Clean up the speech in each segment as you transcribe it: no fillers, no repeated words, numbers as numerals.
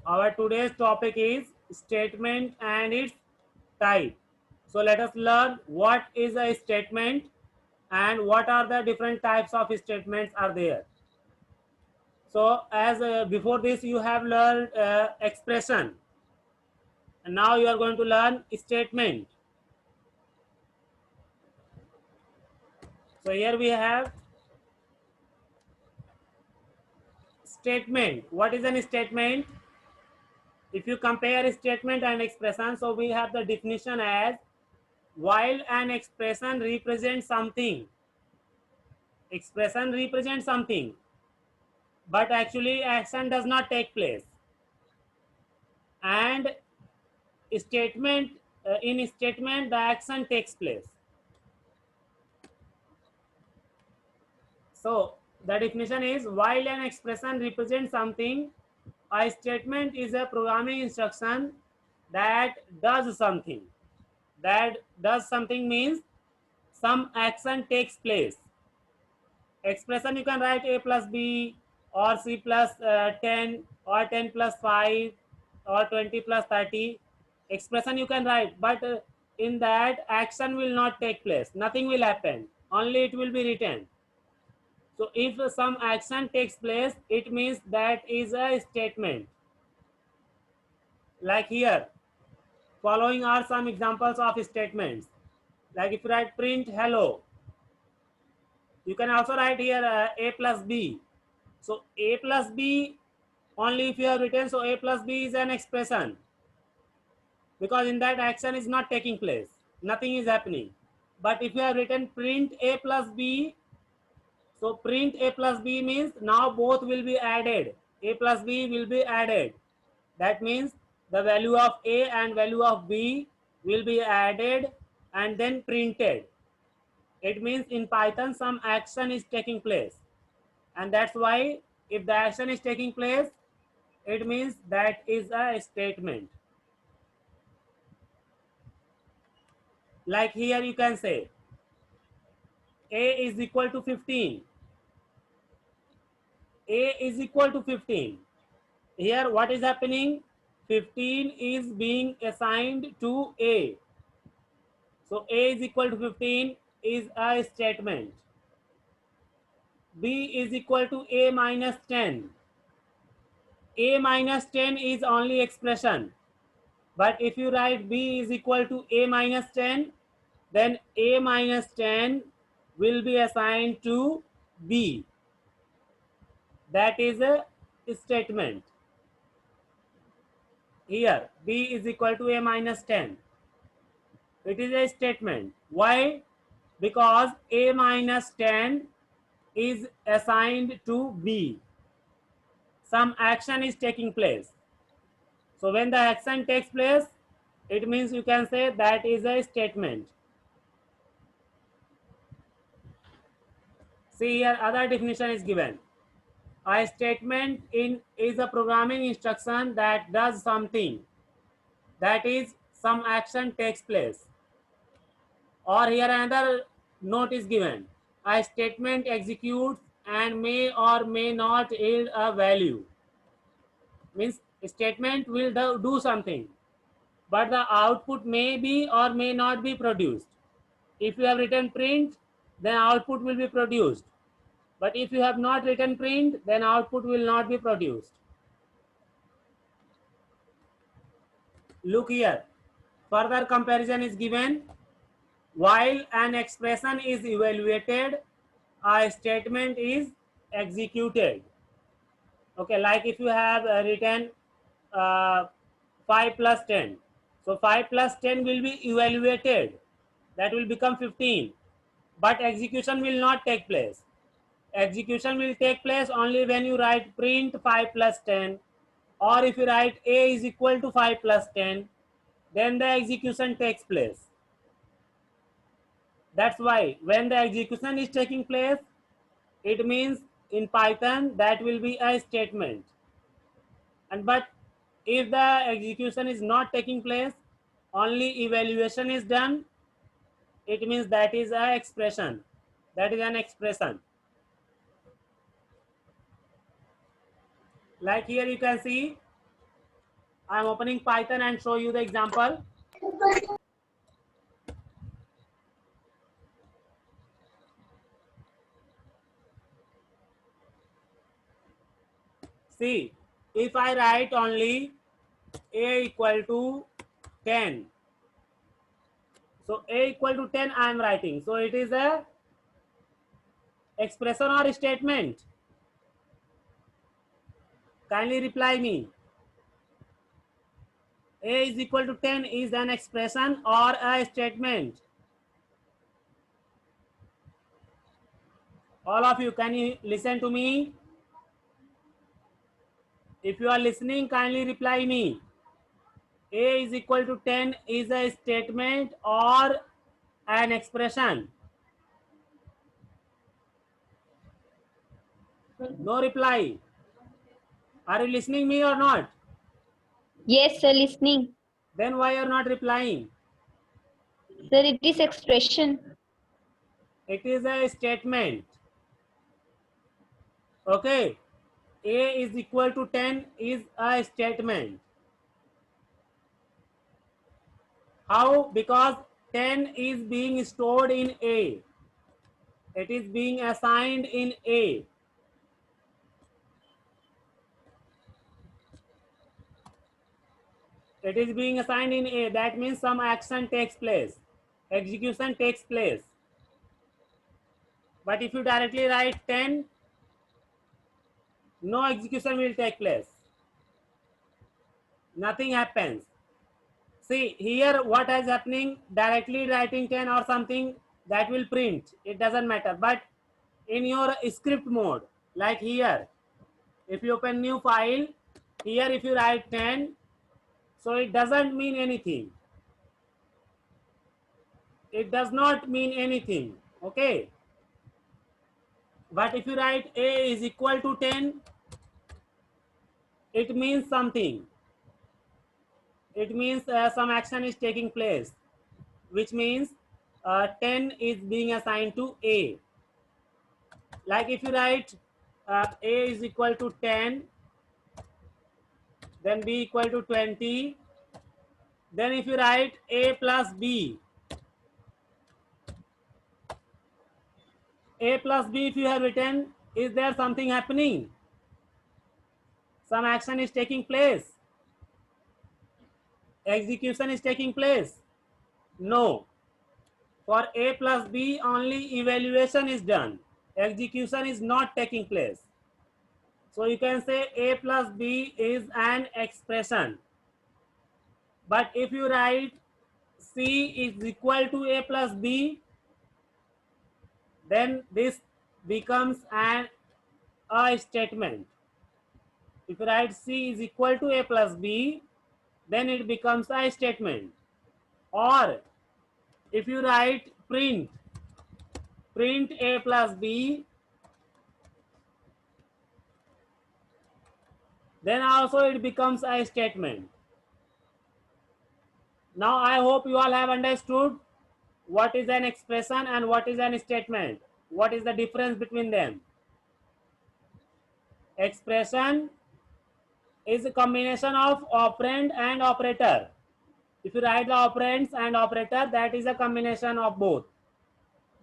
Our today's topic is statement and its type. So let us learn what is a statement and what are the different types of statements are there. So as before this you have learned expression, and now you are going to learn statement. So here we have statement. What is an statement? If you compare statement and expression, so we have the definition as while an expression represents something, but actually action does not take place. And statement in statement the action takes place. So the definition is while an expression represents something, a statement is a programming instruction that does something. That does something means some action takes place. Expression you can write a plus b or c plus 10 or 10 plus 5 or 20 plus 30. Expression you can write, but in that action will not take place, nothing will happen, only it will be written. So if some action takes place, it means that is a statement. Like here, following are some examples of statements. Like if you write print hello, you can also write here a plus b. So a plus b, only if you have written, so a plus b is an expression, because in that action is not taking place, nothing is happening. But if you have written print a plus b, so print a plus b means now both will be added, a plus b will be added. That means the value of a and value of b will be added and then printed. It means in Python some action is taking place, and that's why if the action is taking place, it means that is a statement. Like here you can say a is equal to 15. A is equal to 15. Here what is happening? 15 is being assigned to a. So a is equal to 15 is a statement. B is equal to a minus 10. A minus 10 is only expression. But if you write b is equal to a minus 10, then a minus 10 will be assigned to b. That is a statement. Here b is equal to a minus 10. It is a statement. Why? Because a minus 10 is assigned to b. Some action is taking place. So when the action takes place, it means you can say that is a statement. See here, other definition is given. A statement is a programming instruction that does something. That is, some action takes place. Or here another note is given. A statement executes and may or may not yield a value. Means statement will do something, but the output may be or may not be produced. If you have written print, then output will be produced. But if you have not written print, then output will not be produced. Look here. Further comparison is given. While an expression is evaluated, a statement is executed. Okay, like if you have written uh, 5 plus 10. So 5 plus 10 will be evaluated. That will become 15. But execution will not take place. Execution will take place only when you write print 5 plus 10, or if you write a is equal to 5 plus 10, then the execution takes place. That's why when the execution is taking place, it means in Python that will be a statement. And but if the execution is not taking place, only evaluation is done, it means that is a expression. That is an expression. Like here you can see I am opening Python and show you the example. See, if I write only a equal to 10, so a equal to 10 I am writing. So it is a expression or statement. Kindly reply me. A is equal to 10 is an expression or a statement. All of you, can you listen to me? If you are listening, kindly reply me. A is equal to 10 is a statement or an expression. No reply. Are you listening me or not? Yes, sir, listening. Then why you are not replying? Sir, it is expression. It is a statement. Okay. A is equal to 10 is a statement. How? Because 10 is being stored in A. It is being assigned in A. It is being assigned in A. That means some action takes place. Execution takes place. But if you directly write 10, no execution will take place. Nothing happens. See, here what is happening, directly writing 10 or something, that will print. It doesn't matter. But in your script mode, like here, if you open new file, here if you write 10, so it doesn't mean anything. It does not mean anything. Okay. But if you write A is equal to 10, it means something. It means some action is taking place, which means 10 is being assigned to A. Like if you write A is equal to 10, then B equal to 20, then if you write A plus B, A plus B if you have written, is there something happening? Some action is taking place. Execution is taking place. No. For A plus B, only evaluation is done. Execution is not taking place. So you can say A plus B is an expression. But if you write C is equal to A plus B, then this becomes a statement. If you write C is equal to A plus B, then it becomes a statement. Or if you write print A plus B, then also it becomes a statement. Now I hope you all have understood what is an expression and what is an statement. What is the difference between them? Expression is a combination of operand and operator. If you write the operands and operator, that is a combination of both.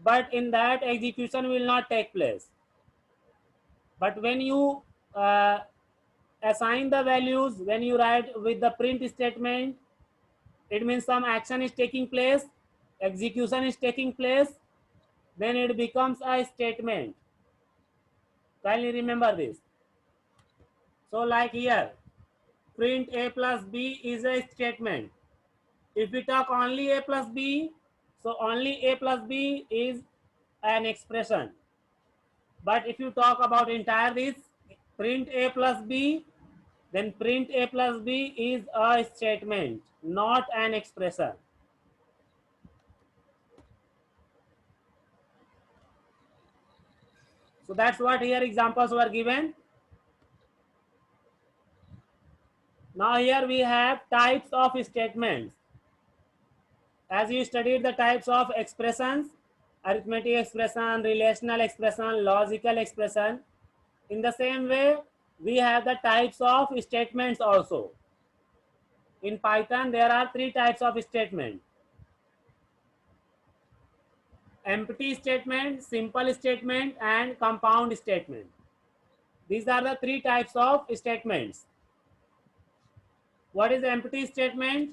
But in that, execution will not take place. But when you assign the values, when you write with the print statement, it means some action is taking place, execution is taking place, then it becomes a statement. Kindly remember this. So like here, print A plus B is a statement. If we talk only A plus B, so only A plus B is an expression. But if you talk about entire this, print A plus B, then print A plus B is a statement, not an expression. So that's what here examples were given. Now here we have types of statements. As you studied the types of expressions, arithmetic expression, relational expression, logical expression, in the same way we have the types of statements also. In Python, there are three types of statement: empty statement, simple statement, and compound statement. These are the three types of statements. What is the empty statement?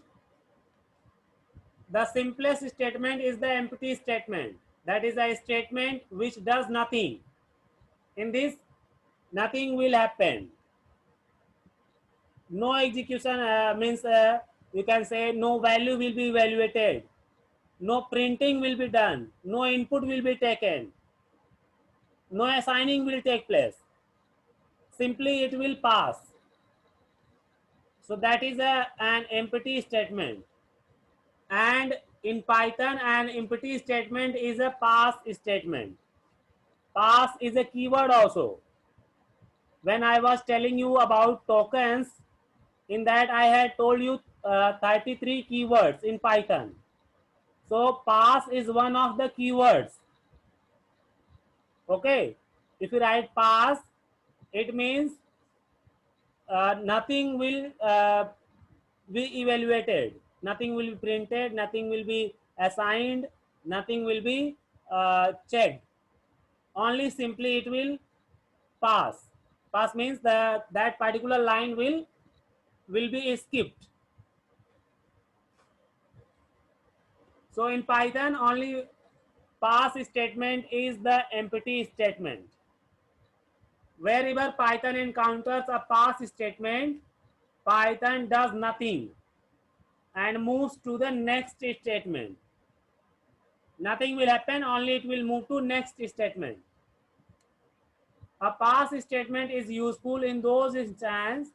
The simplest statement is the empty statement. That is a statement which does nothing. In this, nothing will happen. No execution means you can say no value will be evaluated. No printing will be done. No input will be taken. No assigning will take place. Simply it will pass. So that is an empty statement. And in Python, an empty statement is a pass statement. Pass is a keyword also. When I was telling you about tokens, in that I had told you 33 keywords in Python. So pass is one of the keywords. Okay, if you write pass, it means nothing will be evaluated, nothing will be printed, nothing will be assigned, nothing will be checked. Only simply it will pass. Pass means that particular line will be skipped. So in Python, only pass statement is the empty statement. Wherever Python encounters a pass statement, Python does nothing and moves to the next statement. Nothing will happen, only it will move to next statement. A pass statement is useful in those instances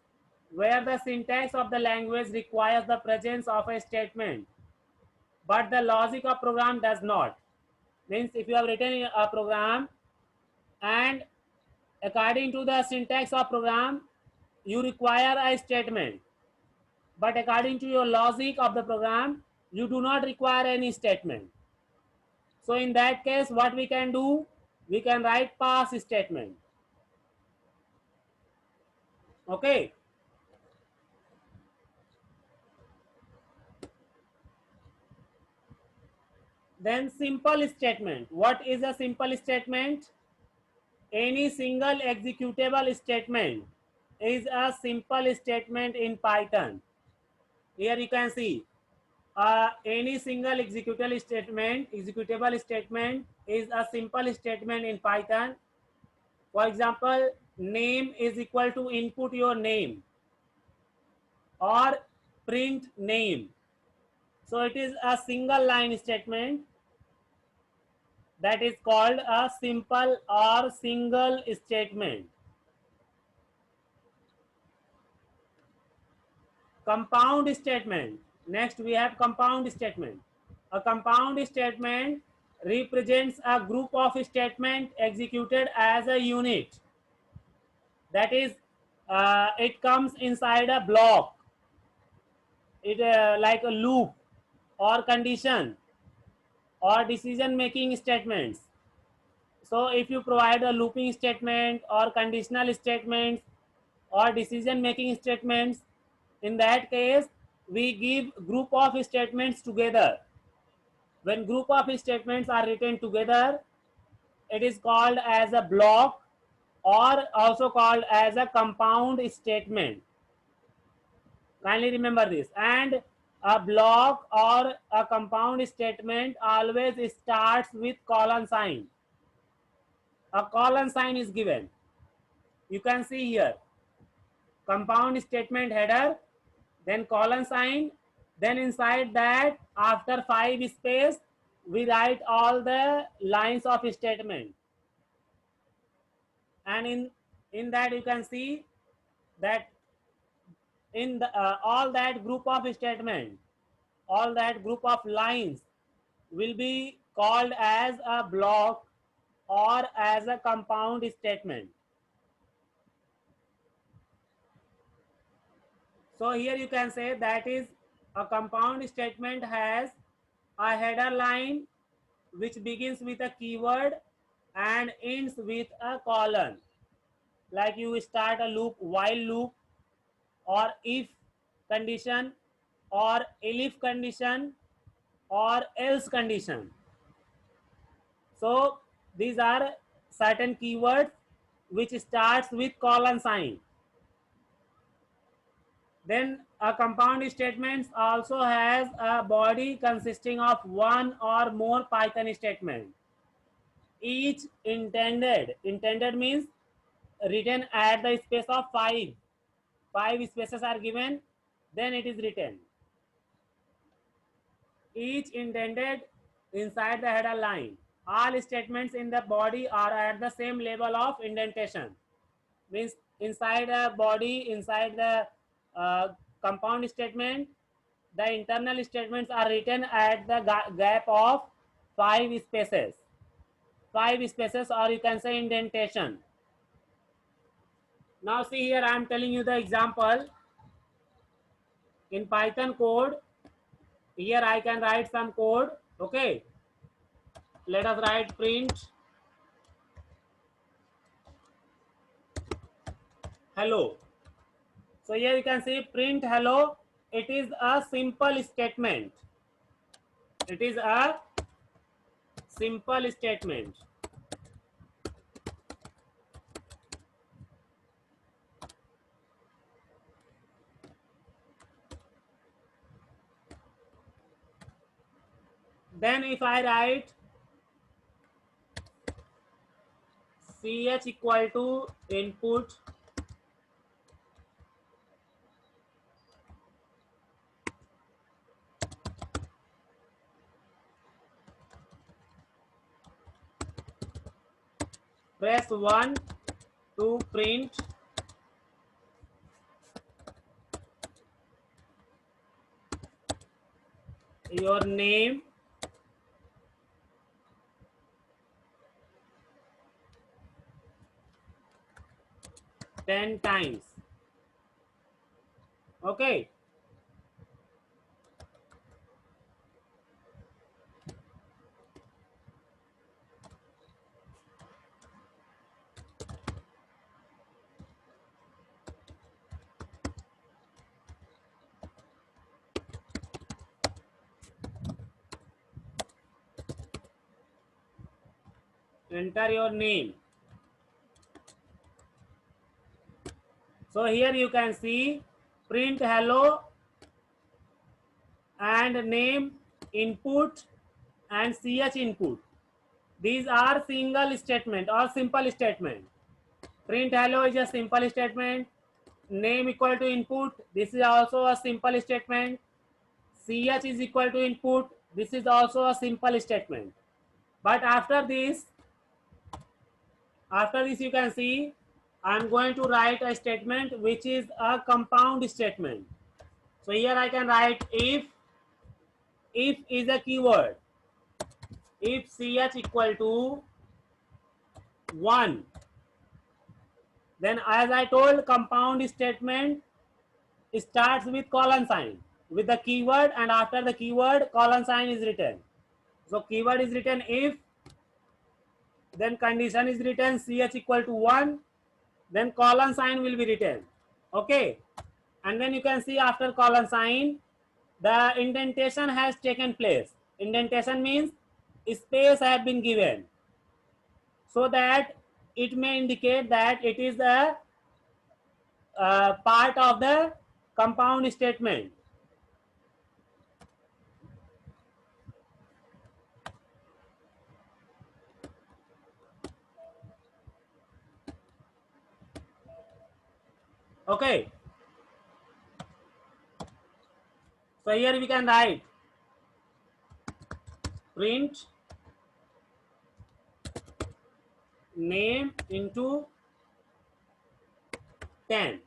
where the syntax of the language requires the presence of a statement, but the logic of program does not. Means if you have written a program and according to the syntax of program, you require a statement, but according to your logic of the program, you do not require any statement. So in that case, what we can do, we can write pass statement. Okay. Then simple statement. What is a simple statement? Any single executable statement is a simple statement in Python. Here you can see any single executable statement is a simple statement in Python. For example, name is equal to input your name or print name. So it is a single line statement that is called a simple or single statement. Compound statement. Next we have compound statement. A compound statement represents a group of statements executed as a unit. That is, it comes inside a block. It like a loop or condition or decision making statements. So if you provide a looping statement or conditional statements or decision making statements, in that case we give group of statements together. When group of statements are written together, it is called as a block or also called as a compound statement. Kindly remember this. And a block or a compound statement always starts with colon sign. A colon sign is given. You can see here compound statement header, then colon sign, then inside that after 5 space we write all the lines of statement, and in that you can see that in the all that group of statement, all that group of lines will be called as a block or as a compound statement. So here you can say that is a compound statement has a header line which begins with a keyword and ends with a colon. Like you start a loop, while loop or if condition, or elif condition or else condition. So these are certain keywords which starts with colon sign. Then a compound statement also has a body consisting of one or more Python statement. Each intended means written at the space of 5. 5 spaces are given, then it is written. Each intended inside the header line. All statements in the body are at the same level of indentation. Means inside a body, inside the compound statement, the internal statements are written at the gap of 5 spaces. 5 spaces, or you can say indentation. Now see here, I am telling you the example. In Python code, here I can write some code. Okay, let us write print hello. So here you can see print hello. It is a simple statement. It is a simple statement. Then if I write ch equal to input press 1 to print your name ten times. Okay. Enter your name. So here you can see print hello and name input and ch input. These are single statement or simple statement. Print hello is a simple statement. Name equal to input. This is also a simple statement. Ch is equal to input. This is also a simple statement. But after this you can see I am going to write a statement which is a compound statement. So here I can write if is a keyword. If ch equal to 1, then as I told, compound statement starts with colon sign with the keyword, and after the keyword colon sign is written. So keyword is written if, then condition is written ch equal to 1, then colon sign will be written. Okay, and then you can see after colon sign the indentation has taken place. Indentation means space have been given so that it may indicate that it is a part of the compound statement. Okay, so here we can write print name into 10,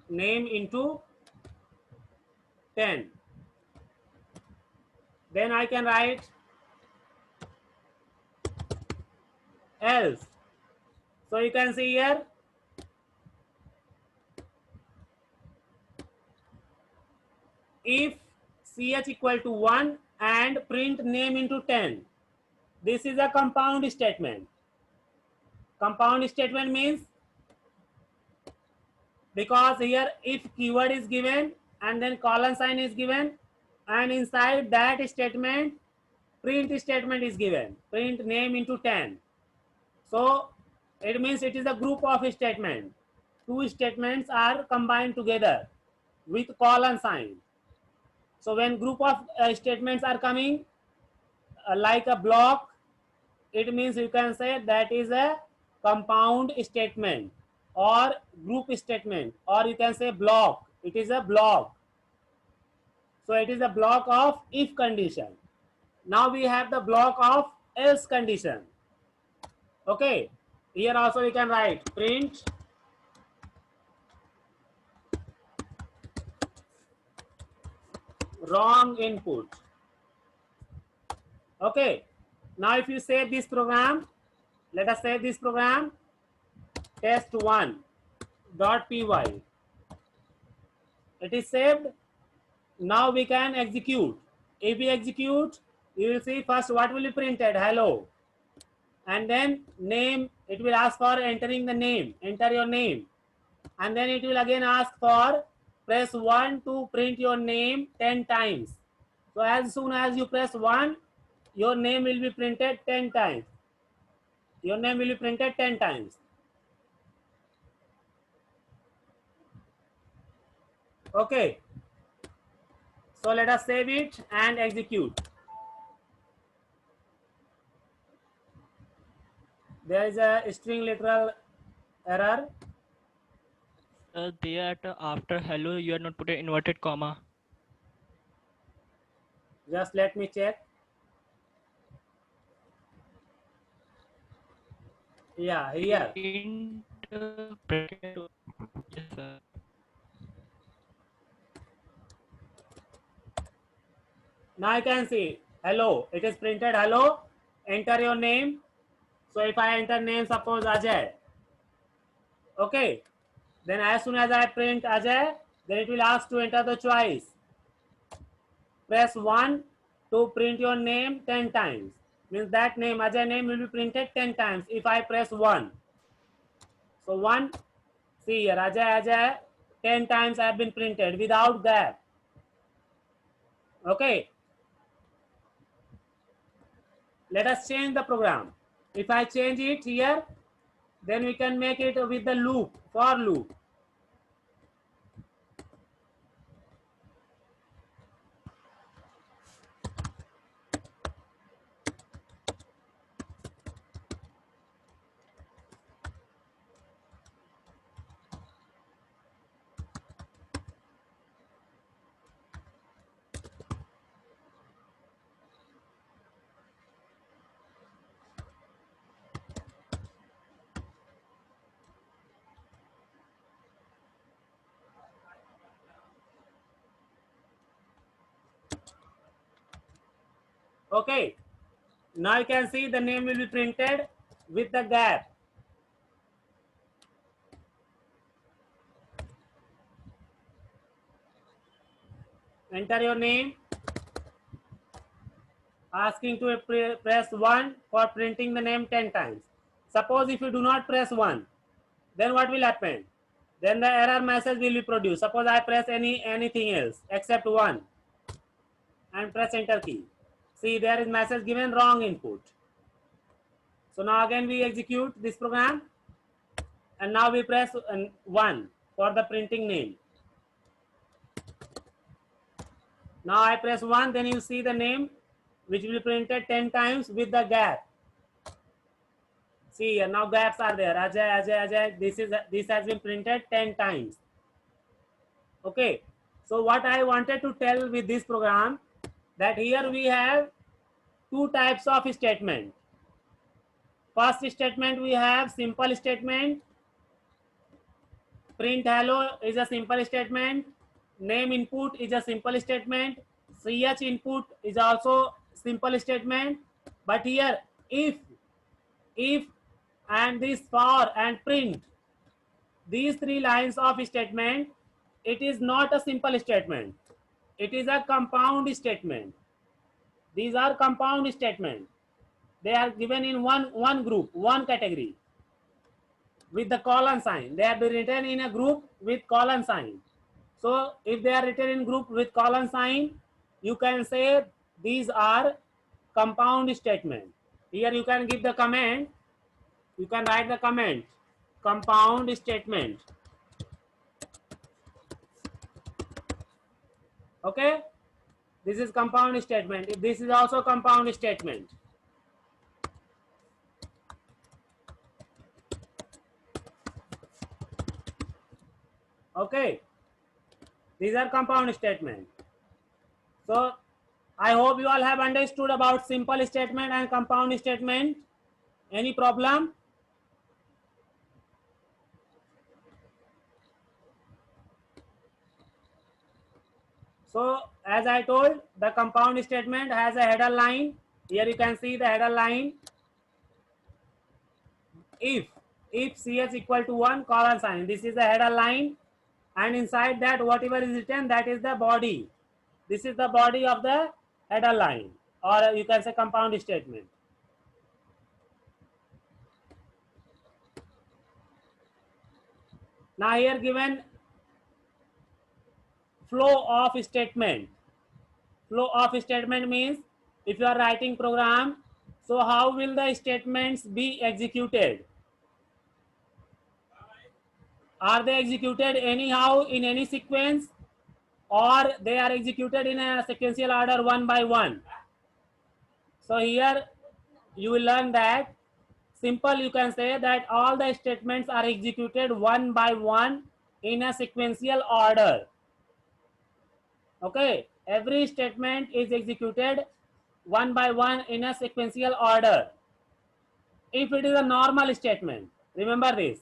name into 10. Then I can write else. So you can see here if ch equal to 1 and print name into 10. This is a compound statement. Compound statement means because here if keyword is given and then colon sign is given, and inside that statement print statement is given, print name into 10. So it means it is a group of statement. Two statements are combined together with colon sign. So when group of statements are coming like a block, it means you can say that is a compound statement or group statement, or you can say block. It is a block. So it is a block of if condition. Now we have the block of else condition. Okay, here also we can write print wrong input. Okay, now if you save this program, let us save this program test1.py. It is saved. Now we can execute. If we execute, you will see first what will be printed, hello, and then name. It will ask for entering the name, enter your name, and then it will again ask for press 1 to print your name 10 times. So as soon as you press 1, your name will be printed 10 times. Your name will be printed 10 times. Okay, so let us save it and execute. There is a string literal error. There after hello you are not put an inverted comma. Just let me check. Yeah, here. In bracket. Yes, sir. Now I can see hello. It is printed hello. Enter your name. So if I enter name, suppose Ajay. Okay. Then as soon as I print Ajay, then it will ask to enter the choice. Press 1 to print your name 10 times. Means that name, Ajay name will be printed 10 times if I press 1. So 1, see here, Ajay 10 times have been printed without gap. Okay. Let us change the program. If I change it here, then we can make it with the loop, for loop. Okay. Now you can see the name will be printed with the gap. Enter your name. Asking to press 1 for printing the name 10 times. Suppose if you do not press 1, then what will happen? Then the error message will be produced. Suppose I press anything else except 1 and press enter key. See, there is message given wrong input. So now again we execute this program, and now we press 1 for the printing name. Now I press 1, then you see the name which will be printed 10 times with the gap. See here, now gaps are there. Ajay, Ajay, Ajay. This has been printed 10 times. Okay. So what I wanted to tell with this program, that here we have two types of statement. First statement we have simple statement. Print hello is a simple statement. Name input is a simple statement. CH input is also simple statement. But here if and this for and print, these three lines of statement, it is not a simple statement. It is a compound statement. These are compound statement. They are given in one group, one category. with the colon sign. They are written in a group with colon sign. So if they are written in group with colon sign, you can say these are compound statement. Here you can give the comment. You can write the comment. Compound statement. Okay. This is compound statement. This is also compound statement. Okay. These are compound statement. So I hope you all have understood about simple statement and compound statement. Any problem? So as I told, the compound statement has a header line. Here you can see the header line. If ch equal to 1 colon sign, this is the header line, and inside that whatever is written, that is the body. This is the body of the header line, or you can say compound statement. Now here given flow of statement. Flow of statement means if you are writing program, so how will the statements be executed? Are they executed anyhow in any sequence, or they are executed in a sequential order one by one? So here you will learn that simple, you can say that all the statements are executed one by one in a sequential order. Okay, every statement is executed one by one in a sequential order. If it is a normal statement, remember this.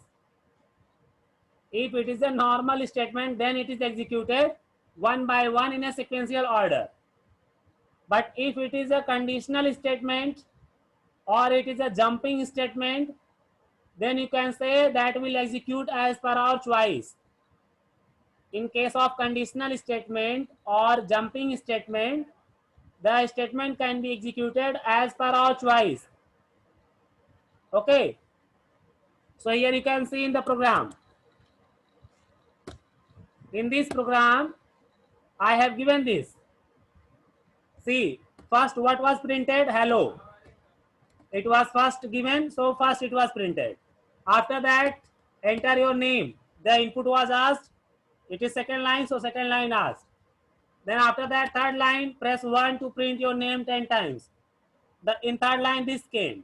If it is a normal statement, then it is executed one by one in a sequential order. But if it is a conditional statement or it is a jumping statement, then you can say that will execute as per our choice. In case of conditional statement or jumping statement, the statement can be executed as per our choice. Okay. So here you can see in the program. In this program, I have given this. See, first what was printed? Hello. It was first given, so first it was printed. After that, enter your name. The input was asked. It is second line, so second line asked. Then after that, third line, press 1 to print your name 10 times. In third line, this came.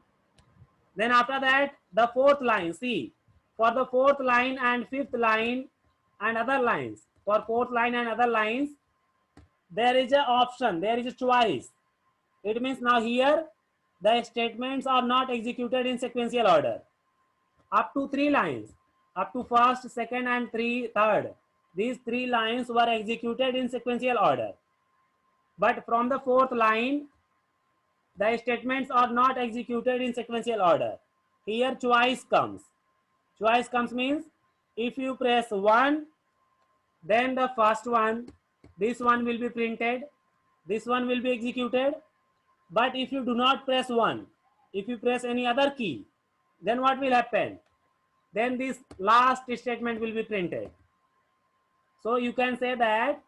Then after that, the fourth line, see, for the fourth line and fifth line and other lines, for fourth line and other lines, there is an option, there is a choice. It means now here, the statements are not executed in sequential order. Up to 3 lines, up to first, second and third, these 3 lines were executed in sequential order. But from the fourth line, the statements are not executed in sequential order. Here choice comes. Choice comes means if you press 1, then the first one, this one will be printed, this one will be executed. But if you do not press 1, if you press any other key, then what will happen? Then this last statement will be printed. So you can say that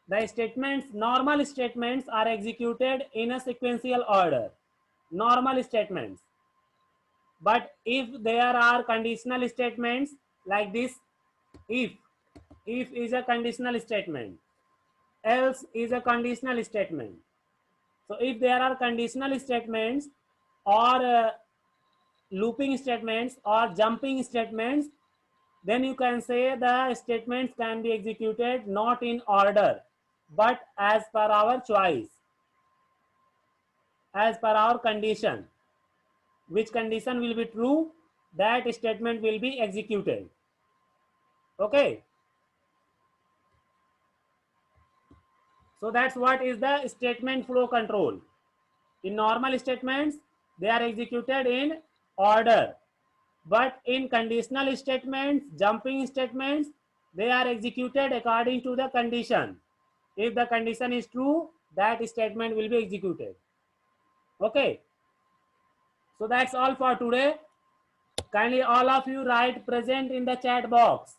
the statements, normal statements are executed in a sequential order. Normal statements. But if there are conditional statements like this, if is a conditional statement, else is a conditional statement. So if there are conditional statements or looping statements or jumping statements, then you can say the statements can be executed not in order, but as per our choice, as per our condition. Which condition will be true, that statement will be executed. Okay. So that's what is the statement flow control. In normal statements, they are executed in order. But in conditional statements, jumping statements, they are executed according to the condition. If the condition is true, that statement will be executed. Okay. So that's all for today. Kindly all of you write present in the chat box.